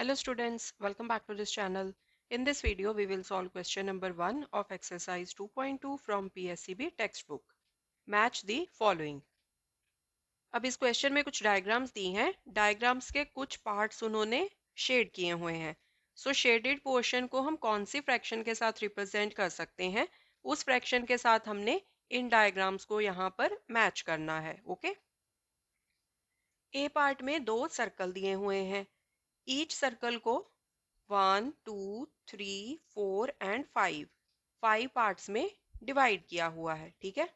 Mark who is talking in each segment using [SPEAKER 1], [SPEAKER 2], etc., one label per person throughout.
[SPEAKER 1] Hello students, welcome back to this channel. In this video, we will solve question number 1 of exercise 2.2 from PSCB textbook. Match the following. अब इस question में कुछ diagrams दी हैं. Diagrams के कुछ parts उन्होंने shade किए हुए हैं. सो शेडेड पोर्शन को हम कौन सी फ्रैक्शन के साथ रिप्रेजेंट कर सकते हैं, उस फ्रैक्शन के साथ हमने इन डायग्राम्स को यहाँ पर मैच करना है. ओके. ए पार्ट में दो सर्कल दिए हुए हैं. ईच सर्कल को 1, 2, 3, 4 एंड 5 पार्ट्स में डिवाइड किया हुआ है. ठीक है.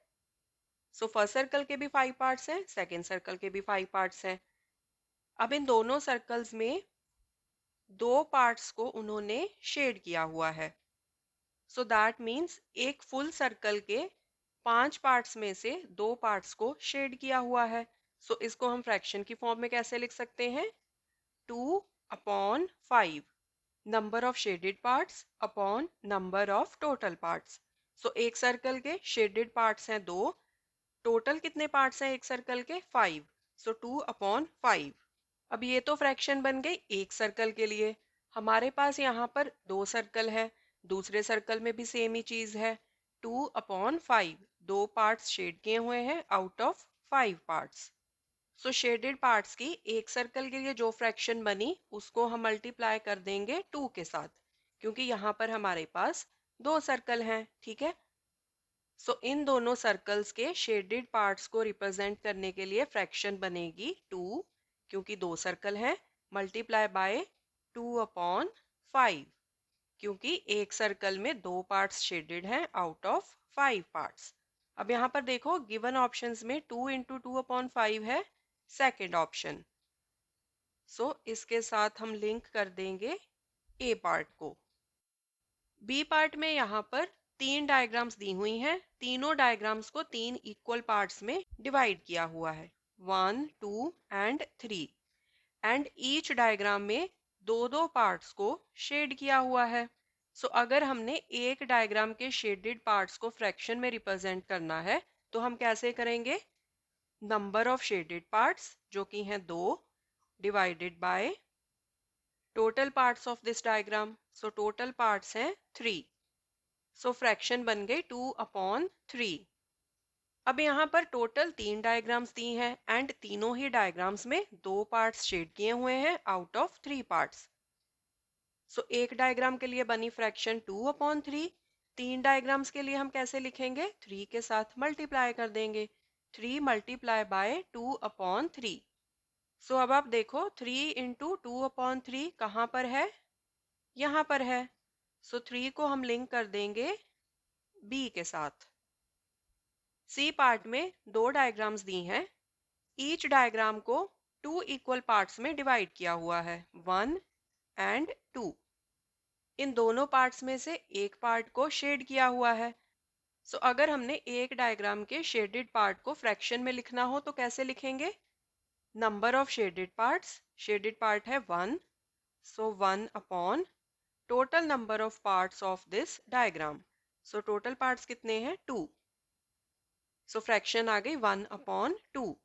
[SPEAKER 1] सो फर्स्ट सर्कल के भी 5 पार्ट्स हैं, सेकेंड सर्कल के भी 5 पार्ट्स हैं. अब इन दोनों सर्कल्स में दो पार्ट्स को उन्होंने शेड किया हुआ है. सो दैट मीन्स एक फुल सर्कल के 5 पार्ट्स में से दो पार्ट्स को शेड किया हुआ है. सो इसको हम फ्रैक्शन की फॉर्म में कैसे लिख सकते हैं? 2/5 number of shaded parts upon number of total parts. So एक सर्कल के शेडेड पार्ट्स हैं 2, टोटल कितने पार्ट्स हैं एक सर्कल के? 5. सो 2/5. अब ये तो फ्रैक्शन बन गई एक सर्कल के लिए. हमारे पास यहाँ पर दो सर्कल है, दूसरे सर्कल में भी सेम ही चीज है. 2/5 दो पार्ट्स शेड किए हुए हैं out of 5 parts. So shaded parts की एक सर्कल के लिए जो फ्रैक्शन बनी उसको हम मल्टीप्लाई कर देंगे 2 के साथ, क्योंकि यहाँ पर हमारे पास दो सर्कल हैं. ठीक है. सो इन दोनों सर्कल्स के शेडेड पार्ट्स को रिप्रेजेंट करने के लिए फ्रैक्शन बनेगी 2, क्योंकि दो सर्कल हैं, मल्टीप्लाई बाय 2/5, क्योंकि एक सर्कल में दो पार्ट्स शेडेड हैं आउट ऑफ 5 पार्ट्स. अब यहाँ पर देखो गिवन ऑप्शंस में 2 इंटू 2/5 है सेकेंड ऑप्शन. सो इसके साथ हम लिंक कर देंगे ए पार्ट को. बी पार्ट में यहाँ पर तीन डायग्राम्स दी हुई हैं. तीनों डायग्राम्स को तीन इक्वल पार्ट्स में डिवाइड किया हुआ है, 1, 2 एंड 3. एंड ईच डायग्राम में दो दो पार्ट्स को शेड किया हुआ है. सो अगर हमने एक डायग्राम के शेडेड पार्ट्स को फ्रैक्शन में रिप्रेजेंट करना है तो हम कैसे करेंगे? नंबर ऑफ शेडेड पार्ट्स जो कि हैं 2 divided by total parts of this diagram. So total parts हैं 3. सो फ्रैक्शन बन गई 2/3. अब यहाँ पर टोटल तीन डायग्राम्स दी हैं एंड तीनों ही डायग्राम्स में दो पार्ट्स शेड किए हुए हैं आउट ऑफ 3 पार्ट्स. सो एक डायग्राम के लिए बनी फ्रैक्शन 2/3. तीन डायग्राम्स के लिए हम कैसे लिखेंगे? 3 के साथ मल्टीप्लाई कर देंगे. 3 मल्टीप्लाई बाय 2/3. सो अब आप देखो 3 इंटू 2/3 कहाँ पर है? यहाँ पर है. सो 3 को हम लिंक कर देंगे बी के साथ. सी पार्ट में दो डायग्राम्स दी हैं. ईच डायग्राम को टू इक्वल पार्ट्स में डिवाइड किया हुआ है, 1 एंड 2. इन दोनों पार्ट्स में से एक पार्ट को शेड किया हुआ है. सो अगर हमने एक डायग्राम के शेडेड पार्ट को फ्रैक्शन में लिखना हो तो कैसे लिखेंगे? Number of shaded parts, shaded part है 1, सो 1 total number of parts of this diagram. So total parts कितने हैं? 2. सो फ्रैक्शन आ गई 1/2.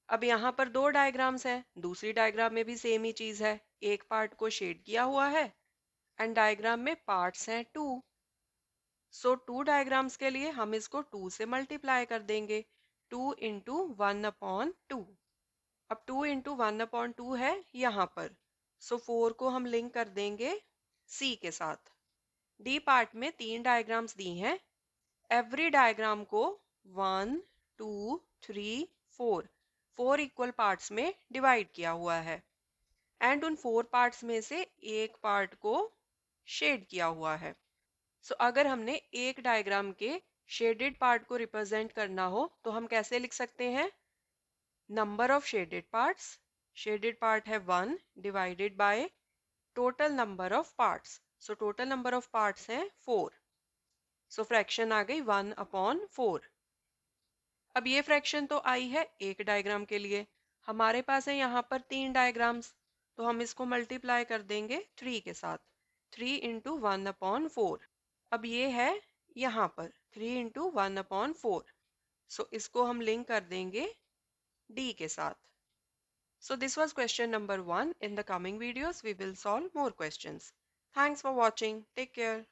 [SPEAKER 1] अब यहाँ पर दो डायग्राम्स हैं, दूसरी डायग्राम में भी सेम ही चीज है. एक पार्ट को शेड किया हुआ है एंड डायग्राम में पार्ट्स हैं 2. सो 2 डायग्राम्स के लिए हम इसको 2 से मल्टीप्लाई कर देंगे. 2 इंटू 1/2. अब 2 इंटू 1/2 है यहाँ पर. सो 4 को हम लिंक कर देंगे सी के साथ. डी पार्ट में तीन डायग्राम्स दी हैं. एवरी डायग्राम को 1, 2, 3, 4 इक्वल पार्ट्स में डिवाइड किया हुआ है एंड उन 4 पार्ट्स में से एक पार्ट को शेड किया हुआ है. सो अगर हमने एक डायग्राम के शेडेड पार्ट को रिप्रेजेंट करना हो तो हम कैसे लिख सकते हैं? Number of shaded parts, shaded part है 1 divided by total number of parts. So total number of parts हैं 4. सो फ्रैक्शन आ गई 1/4. अब ये फ्रैक्शन तो आई है एक डायग्राम के लिए. हमारे पास है यहाँ पर तीन डायग्राम्स, तो हम इसको मल्टीप्लाई कर देंगे 3 के साथ. 3 इंटू 1/4. अब ये है यहाँ पर 3 इंटू 1/4. सो इसको हम लिंक कर देंगे डी के साथ. So this was question number 1. In the coming videos, we will solve more questions. Thanks for watching. Take care.